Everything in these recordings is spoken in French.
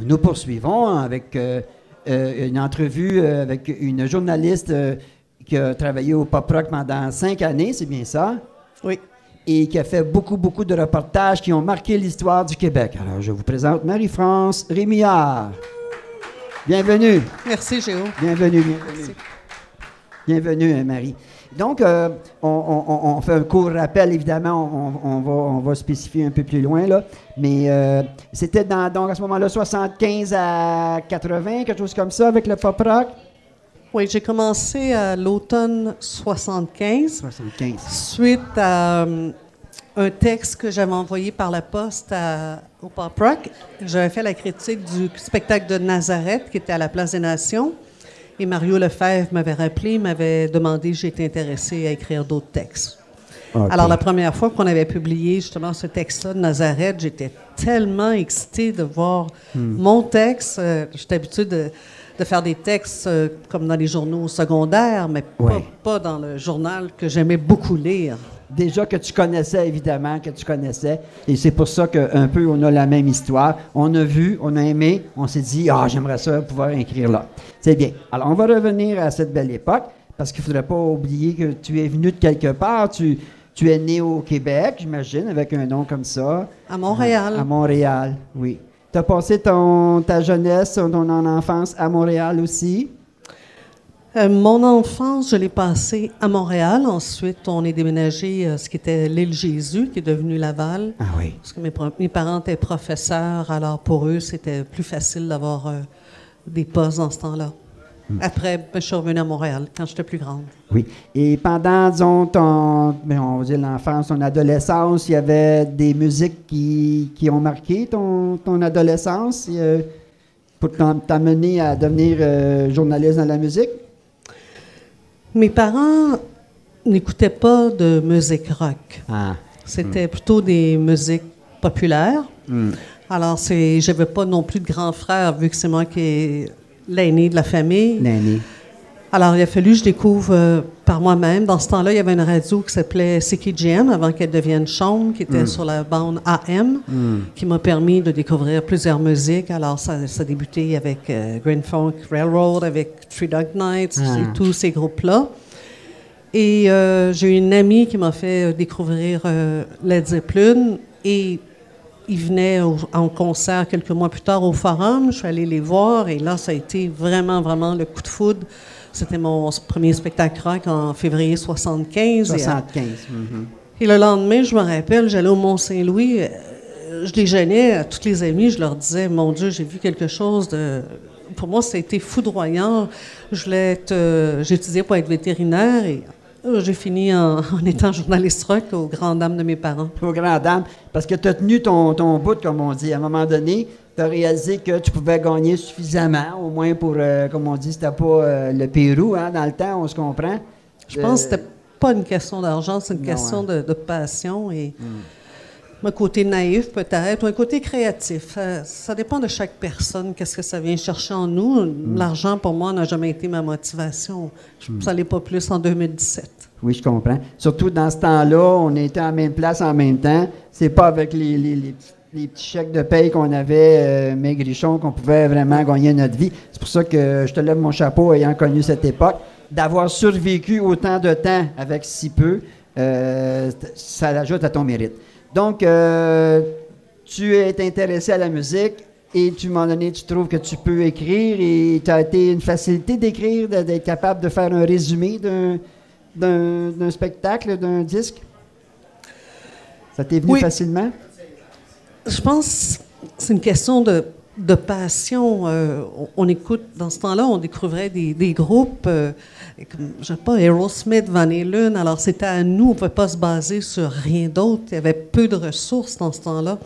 nous poursuivons avec une entrevue avec une journaliste qui a travaillé au Pop Rock pendant 5 années, c'est bien ça? Oui. Et qui a fait beaucoup, beaucoup de reportages qui ont marqué l'histoire du Québec. Alors, je vous présente Marie-France Rémillard. Bienvenue. Merci, Géo. Bienvenue. Merci. Bienvenue, Marie. Donc, on fait un court rappel, évidemment, on va spécifier un peu plus loin, là, mais c'était donc à ce moment-là, 75 à 80, quelque chose comme ça, avec le pop rock? Oui, j'ai commencé à l'automne 75. 75. Suite à un texte que j'avais envoyé par la poste au Pop Rock. J'avais fait la critique du spectacle de Nazareth, qui était à la Place des Nations. Et Mario Lefebvre m'avait rappelé, m'avait demandé si j'étais intéressée à écrire d'autres textes. Okay. Alors, la première fois qu'on avait publié justement ce texte-là de Nazareth, j'étais tellement excitée de voir mon texte. J'étais habituée de faire des textes comme dans les journaux secondaires, mais pas dans le journal que j'aimais beaucoup lire. Déjà que tu connaissais, évidemment, et c'est pour ça qu'un peu, on a la même histoire. On a vu, on a aimé, on s'est dit, j'aimerais ça pouvoir écrire là. C'est bien. Alors, on va revenir à cette belle époque, parce qu'il ne faudrait pas oublier que tu es venu de quelque part. Tu es né au Québec, j'imagine, avec un nom comme ça. À Montréal. À Montréal, oui. Tu as passé ta jeunesse, ton enfance à Montréal aussi? Mon enfance, je l'ai passée à Montréal. Ensuite, on est déménagé ce qui était l'île Jésus, qui est devenu Laval. Ah oui. Parce que mes parents étaient professeurs, alors pour eux, c'était plus facile d'avoir des postes dans ce temps-là. Après, je suis revenue à Montréal quand j'étais plus grande. Oui. Et pendant, disons, on va dire l'enfance, ton adolescence, il y avait des musiques qui ont marqué ton adolescence pour t'amener à devenir journaliste dans la musique? Mes parents n'écoutaient pas de musique rock. C'était plutôt des musiques populaires. Alors, j'avais pas non plus de grand frère, vu que c'est moi qui est l'aîné de la famille. L'aîné. Alors, il a fallu que je découvre par moi-même. Dans ce temps-là, il y avait une radio qui s'appelait CKGM, avant qu'elle devienne Chaume, qui était sur la bande AM, qui m'a permis de découvrir plusieurs musiques. Alors, ça a débuté avec Grand Funk Railroad, avec Three Dog Nights, et tous ces groupes-là. Et j'ai eu une amie qui m'a fait découvrir Led Zeppelin, et ils venaient en concert quelques mois plus tard au Forum. Je suis allée les voir, et là, ça a été vraiment, vraiment le coup de foudre. C'était mon premier spectacle rock en février 75. 75. Et le lendemain, je me rappelle, j'allais au Mont-Saint-Louis, je déjeunais à tous les amis, je leur disais, mon Dieu, j'ai vu quelque chose de... Pour moi, ça a été foudroyant. J'ai étudié pour être vétérinaire et j'ai fini en étant journaliste rock aux grandes dames de mes parents. Aux grandes dames, parce que tu as tenu ton bout, comme on dit. À un moment donné, tu as réalisé que tu pouvais gagner suffisamment, au moins pour, comme on dit, c'était pas le Pérou, hein, dans le temps, on se comprend. Je pense que c'était pas une question d'argent, c'est une question de passion et un côté naïf peut-être, ou un côté créatif. Ça dépend de chaque personne, qu'est-ce que ça vient chercher en nous. L'argent, pour moi, n'a jamais été ma motivation. Ça l'est pas plus en 2017. Oui, je comprends. Surtout dans ce temps-là, on était en même place en même temps. C'est pas avec les petits chèques de paye qu'on avait, maigrichons, qu'on pouvait vraiment gagner notre vie. C'est pour ça que je te lève mon chapeau ayant connu cette époque. D'avoir survécu autant de temps avec si peu, ça ajoute à ton mérite. Donc, tu es intéressé à la musique et à un moment donné, tu trouves que tu peux écrire et tu as été une facilité d'écrire, d'être capable de faire un résumé d'un spectacle, d'un disque? Ça t'est venu facilement? Je pense que c'est une question de passion. On écoute, dans ce temps-là, on découvrait des groupes, comme, je ne sais pas, Aerosmith, Van Halen. Alors, c'était à nous, on ne pouvait pas se baser sur rien d'autre. Il y avait peu de ressources dans ce temps-là.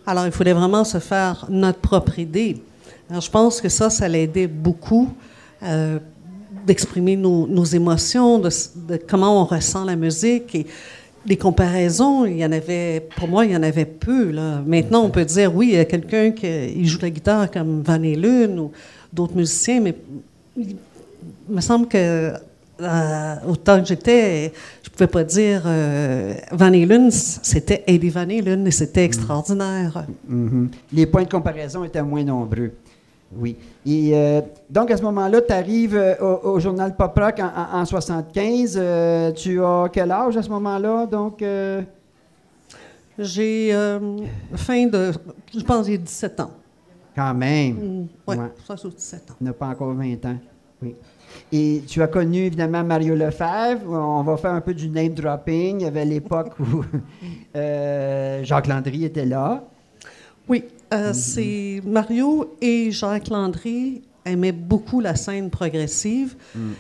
Alors, il fallait vraiment se faire notre propre idée. Alors, je pense que ça l'aidait beaucoup d'exprimer nos émotions, de comment on ressent la musique. Et des comparaisons, pour moi, il y en avait peu. Là. Maintenant, on peut dire, oui, il y a quelqu'un qui joue la guitare comme Van Halen ou d'autres musiciens, mais il me semble que autant que j'étais, je pouvais pas dire Van Halen, c'était Eddie Van Halen et c'était extraordinaire. Mm-hmm. Les points de comparaison étaient moins nombreux. Oui. Et donc, à ce moment-là, tu arrives au journal Pop Rock en 75. Tu as quel âge à ce moment-là? Donc, j'ai je pense, j'ai 17 ans. Quand même. Oui, 17 ans. Tu n'as pas encore 20 ans. Oui. Et tu as connu évidemment Mario Lefebvre. On va faire un peu du name dropping. Il y avait l'époque où Jacques Landry était là. Oui, c'est Mario et Jacques Landry aimaient beaucoup la scène progressive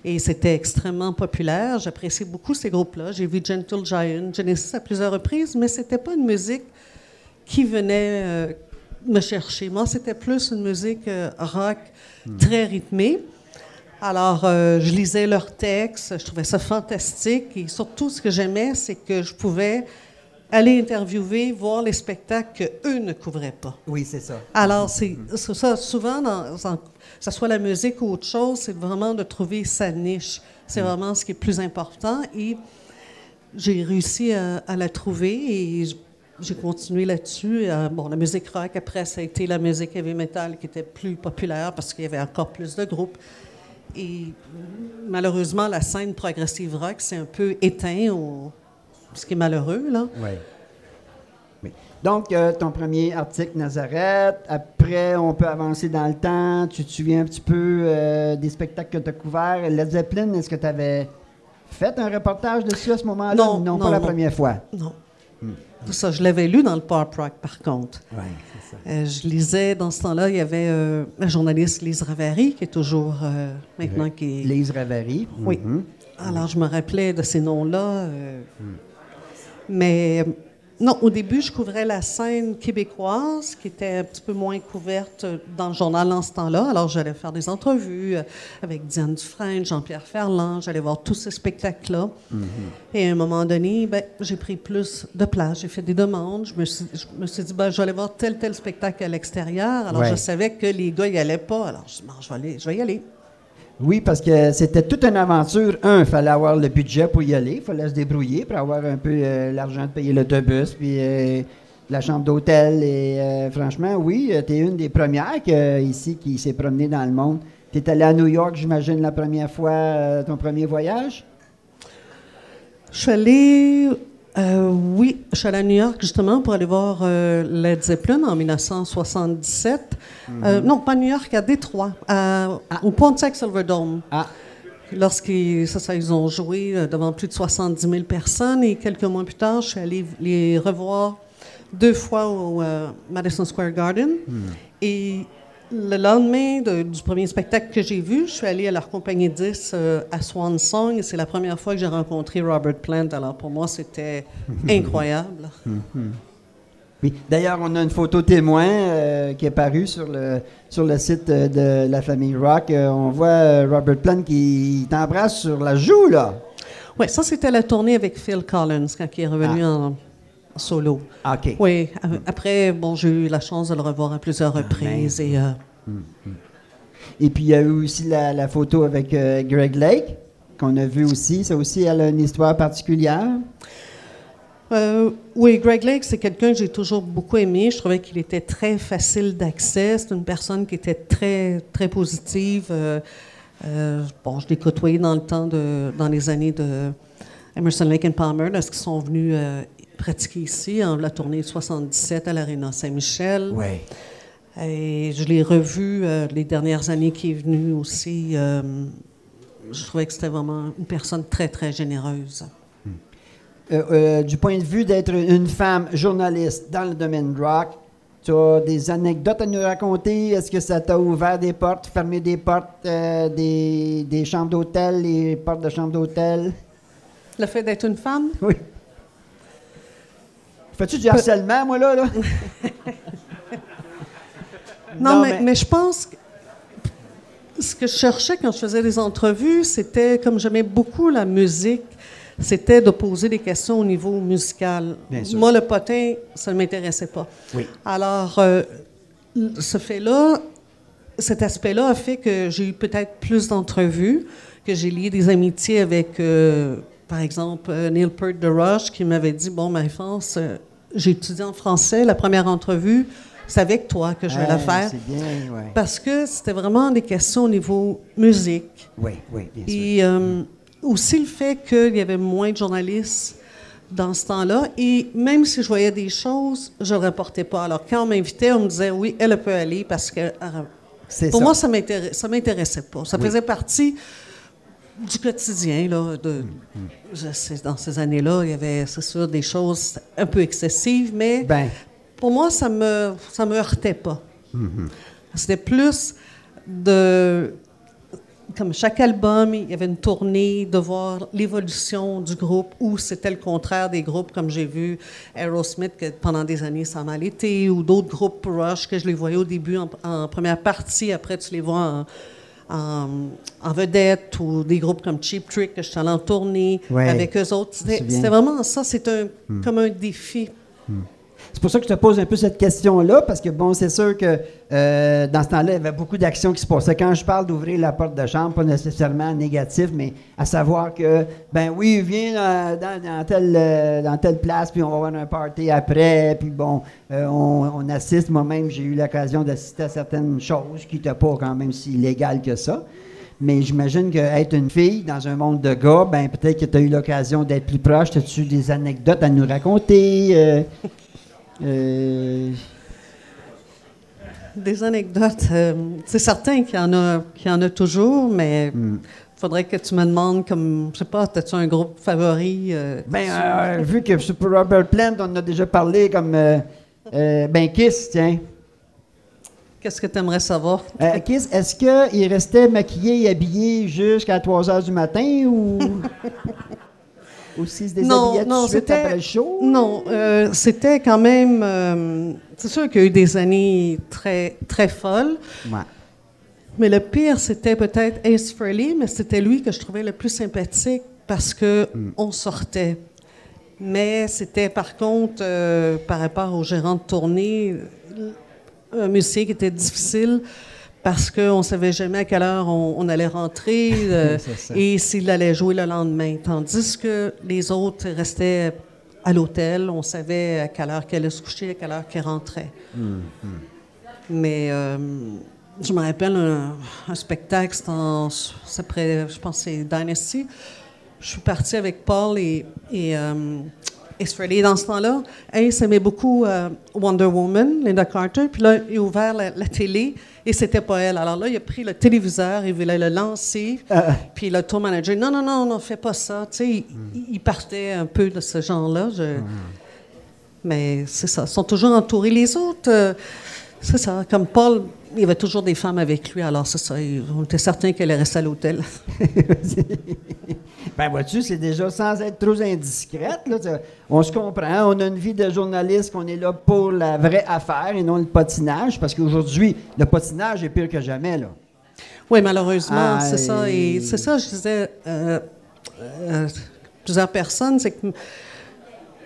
et c'était extrêmement populaire. J'appréciais beaucoup ces groupes-là. J'ai vu Gentle Giant, Genesis à plusieurs reprises, mais c'était pas une musique qui venait me chercher. Moi, c'était plus une musique rock très rythmée. Alors, je lisais leurs textes, je trouvais ça fantastique et surtout, ce que j'aimais, c'est que je pouvais aller interviewer, voir les spectacles qu'eux ne couvraient pas. Oui, c'est ça. Alors, c'est ça. Souvent, que ce soit la musique ou autre chose, c'est vraiment de trouver sa niche. C'est vraiment ce qui est plus important. Et j'ai réussi à la trouver et j'ai continué là-dessus. Bon, la musique rock, après, ça a été la musique heavy metal qui était plus populaire parce qu'il y avait encore plus de groupes. Et malheureusement, la scène progressive rock s'est un peu éteinte, ce qui est malheureux, là. Oui. Oui. Donc, ton premier article, Nazareth. Après, on peut avancer dans le temps. Tu te souviens un petit peu des spectacles que tu as couverts. Led Zeppelin, est-ce que tu avais fait un reportage dessus à ce moment-là? Non, pas la première fois. Non. Tout ça, je l'avais lu dans le Pop Rock, par contre. Oui, c'est ça. Je lisais, dans ce temps-là, il y avait la journaliste Lise Ravary, qui est toujours maintenant... Lise Ravary. Oui. Alors, je me rappelais de ces noms-là. Mais non, au début, je couvrais la scène québécoise, qui était un petit peu moins couverte dans le journal en ce temps-là. Alors, j'allais faire des entrevues avec Diane Dufresne, Jean-Pierre Ferland. J'allais voir tous ces spectacles-là. Et à un moment donné, j'ai pris plus de place. J'ai fait des demandes. Je me suis dit, je vais aller voir tel spectacle à l'extérieur. Alors, je savais que les gars n'y allaient pas. Alors, je me suis dit, je vais y aller. Oui, parce que c'était toute une aventure. Il fallait avoir le budget pour y aller. Il fallait se débrouiller pour avoir un peu l'argent de payer l'autobus, puis la chambre d'hôtel. Et franchement, oui, tu es une des premières ici qui s'est promenée dans le monde. Tu es allée à New York, j'imagine, la première fois, ton premier voyage? Je suis allée... oui, je suis allée à New York justement pour aller voir Led Zeppelin en 1977. Non, pas à New York, à Détroit, au Pontiac Silverdome. Lorsqu'ils ils ont joué devant plus de 70 000 personnes et quelques mois plus tard, je suis allée les revoir 2 fois au Madison Square Garden. Et le lendemain du premier spectacle que j'ai vu, je suis allée à leur compagnie 10 à Swan Song et c'est la première fois que j'ai rencontré Robert Plant. Alors pour moi, c'était incroyable. Oui. D'ailleurs, on a une photo témoin qui est parue sur le site de la famille Rock. On voit Robert Plant qui t'embrasse sur la joue, là. Oui, ça, c'était la tournée avec Phil Collins quand il est revenu en solo. OK. Oui. Après, j'ai eu la chance de le revoir à plusieurs reprises. Et puis, il y a eu aussi la photo avec Greg Lake, qu'on a vu aussi. Ça aussi, elle a une histoire particulière. Oui, Greg Lake, c'est quelqu'un que j'ai toujours beaucoup aimé. Je trouvais qu'il était très facile d'accès. C'est une personne qui était très, très positive. Je l'ai côtoyé dans les années de Emerson, Lake and Palmer, lorsqu'ils sont venus pratiquer ici, en la tournée 77 à l'Aréna Saint-Michel. Oui. Et je l'ai revu les dernières années qu'il est venu aussi. Je trouvais que c'était vraiment une personne très, très généreuse. Du point de vue d'être une femme journaliste dans le domaine rock, tu as des anecdotes à nous raconter? Est-ce que ça t'a ouvert des portes, fermé des portes, des chambres d'hôtel, les portes de chambres d'hôtel? Le fait d'être une femme? Oui. Fais-tu du harcèlement, moi, là? Non, mais je pense que ce que je cherchais quand je faisais des entrevues, c'était, comme j'aimais beaucoup la musique, c'était de poser des questions au niveau musical. Moi, le potin, ça ne m'intéressait pas. Oui. Alors, cet aspect-là a fait que j'ai eu peut-être plus d'entrevues, que j'ai lié des amitiés avec, par exemple, Neil Peart de Rush, qui m'avait dit, bon, Marie-France, j'ai étudié en français, la première entrevue, c'est avec toi que je vais la faire. C'est bien, oui. Parce que c'était vraiment des questions au niveau musique. Oui, bien sûr. Et aussi le fait qu'il y avait moins de journalistes dans ce temps-là. Et même si je voyais des choses, je ne le rapportais pas. Alors, quand on m'invitait, on me disait, oui, elle peut aller parce que... Pour moi, ça m'intéressait pas. Ça faisait partie du quotidien. Là, dans ces années-là, il y avait, c'est sûr, des choses un peu excessives, mais pour moi, ça me heurtait pas. C'était plus de... Comme chaque album, il y avait une tournée, de voir l'évolution du groupe, ou c'était le contraire des groupes, comme j'ai vu Aerosmith, que pendant des années, ça en a été, ou d'autres groupes Rush, que je les voyais au début en première partie, après tu les vois en vedette, ou des groupes comme Cheap Trick, que je suis allée en tournée avec eux autres. C'était vraiment ça, c'est comme un défi. C'est pour ça que je te pose un peu cette question-là, parce que, bon, c'est sûr que dans ce temps-là, il y avait beaucoup d'actions qui se passaient. Quand je parle d'ouvrir la porte de chambre, pas nécessairement négatif, mais à savoir que, oui, viens dans telle place, puis on va avoir un party après, puis bon, on assiste. Moi-même, j'ai eu l'occasion d'assister à certaines choses qui n'étaient pas quand même si illégales que ça. Mais j'imagine qu'être une fille dans un monde de gars, peut-être que tu as eu l'occasion d'être plus proche. As-tu des anecdotes à nous raconter? Des anecdotes, c'est certain qu'il y en a toujours, mais il faudrait que tu me demandes, comme, je sais pas, as-tu un groupe favori? Vu que sur Robert Plant, on en a déjà parlé, comme Kiss, tiens. Qu'est-ce que tu aimerais savoir? Kiss, est-ce qu'il restait maquillé et habillé jusqu'à 3 heures du matin ou... Ou s'ils se déshabillaient tout de suite après le show? Non, c'était quand même... c'est sûr qu'il y a eu des années très, très folles. Ouais. Mais le pire, c'était peut-être Ace Frehley, mais c'était lui que je trouvais le plus sympathique parce qu'on sortait. Mais c'était, par contre, par rapport au gérant de tournée, un musicien qui était difficile parce qu'on ne savait jamais à quelle heure on allait rentrer et s'il allait jouer le lendemain. Tandis que les autres restaient à l'hôtel, on savait à quelle heure qu'elle allait se coucher, à quelle heure qu'elle rentrait. Mais je me rappelle un spectacle, c'est près, je pense que c'est Dynasty. Je suis partie avec Paul et Ace Frehley. Dans ce temps-là, Ace aimait beaucoup Wonder Woman, Linda Carter. Puis là, il a ouvert la télé et c'était pas elle. Alors là, il a pris le téléviseur, il voulait le lancer. Puis le tour manager, non, fais pas ça. Tu sais, il partait un peu de ce genre-là. Mais c'est ça, ils sont toujours entourés. Les autres, c'est ça, comme Paul, il y avait toujours des femmes avec lui. Alors c'est ça, on était certain qu'elle allait rester à l'hôtel. Vois-tu, c'est déjà sans être trop indiscrète. Là, on se comprend. On a une vie de journaliste qu'on est là pour la vraie affaire et non le patinage, parce qu'aujourd'hui, le patinage est pire que jamais. Là. Oui, malheureusement, c'est ça. Et c'est ça, je disais plusieurs personnes, c'est que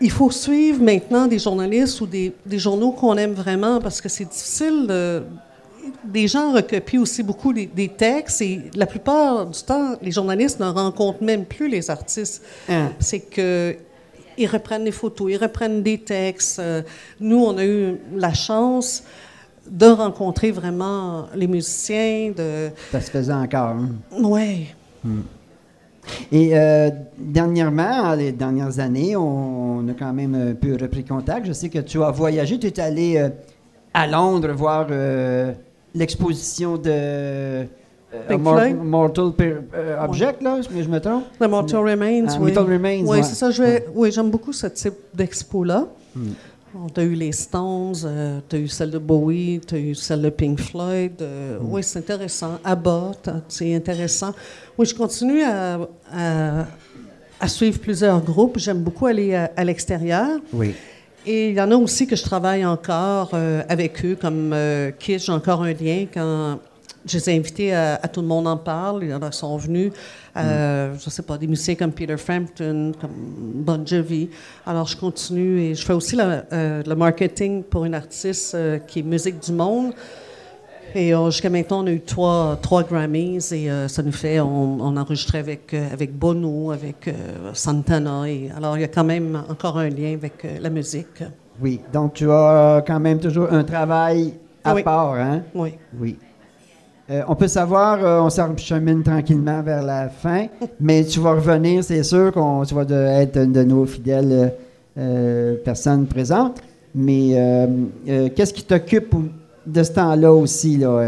il faut suivre maintenant des journalistes ou des journaux qu'on aime vraiment, parce que c'est difficile de... Des gens recopient aussi beaucoup des textes et la plupart du temps, les journalistes ne rencontrent même plus les artistes. C'est qu'ils reprennent des photos, ils reprennent des textes. Nous, on a eu la chance de rencontrer vraiment les musiciens. Ça se faisait encore. Hein? Oui. Et dernièrement, les dernières années, on a quand même un peu repris contact. Je sais que tu as voyagé, tu es allé à Londres voir... l'exposition de Mortal Object, là, je me trompe? The Mortal Remains, oui. Mortal Remains, oui, c'est ça. Oui, j'aime beaucoup ce type d'expo-là. Tu as eu les Stones, tu as eu celle de Bowie, tu as eu celle de Pink Floyd. Oui, c'est intéressant. ABBA, c'est intéressant. Oui, je continue à suivre plusieurs groupes. J'aime beaucoup aller à l'extérieur. Oui. Et il y en a aussi que je travaille encore avec eux, comme Kiss, j'ai encore un lien. Quand je les ai invités à Tout le monde en parle, ils sont venus. Je ne sais pas, des musiciens comme Peter Frampton, comme Bon Jovi. Alors, je continue et je fais aussi le marketing pour une artiste qui est Musique du Monde. Et jusqu'à maintenant, on a eu trois Grammys et ça nous fait, on enregistrait avec Bono, avec Santana. Et, alors, il y a quand même encore un lien avec la musique. Oui, donc tu as quand même toujours un travail à part, hein? Oui. Oui. On peut savoir, on s'achemine tranquillement vers la fin, mais tu vas revenir, c'est sûr qu'on tu vas être une de nos fidèles personnes présentes. Mais qu'est-ce qui t'occupe de ce temps-là aussi, là?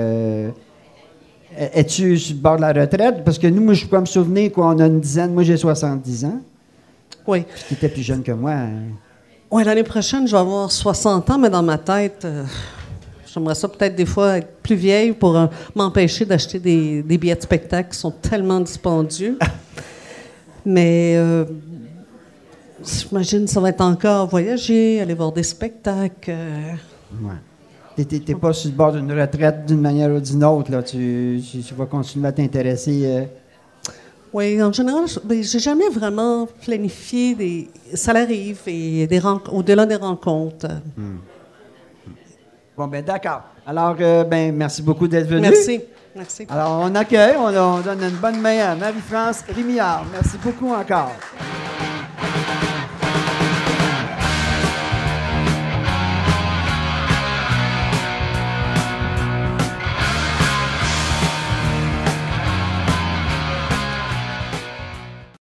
Es-tu sur le bord de la retraite? Parce que nous, moi, je suis comme souvenir qu'on a une dizaine, moi j'ai 70 ans. Oui. Puis tu étais plus jeune que moi. Hein? Oui, l'année prochaine, je vais avoir 60 ans, mais dans ma tête, j'aimerais ça peut-être des fois être plus vieille pour m'empêcher d'acheter des billets de spectacle qui sont tellement dispendieux. Mais j'imagine que ça va être encore voyager, aller voir des spectacles. Ouais. Tu n'es pas sur le bord d'une retraite d'une manière ou d'une autre. Là. Tu vas continuer à t'intéresser. Oui, en général, j'ai jamais vraiment planifié ça arrive, et au-delà des rencontres. Bon, ben d'accord. Alors, merci beaucoup d'être venu. Merci. Alors, on accueille, on donne une bonne main à Marie-France Rémillard. Merci beaucoup encore.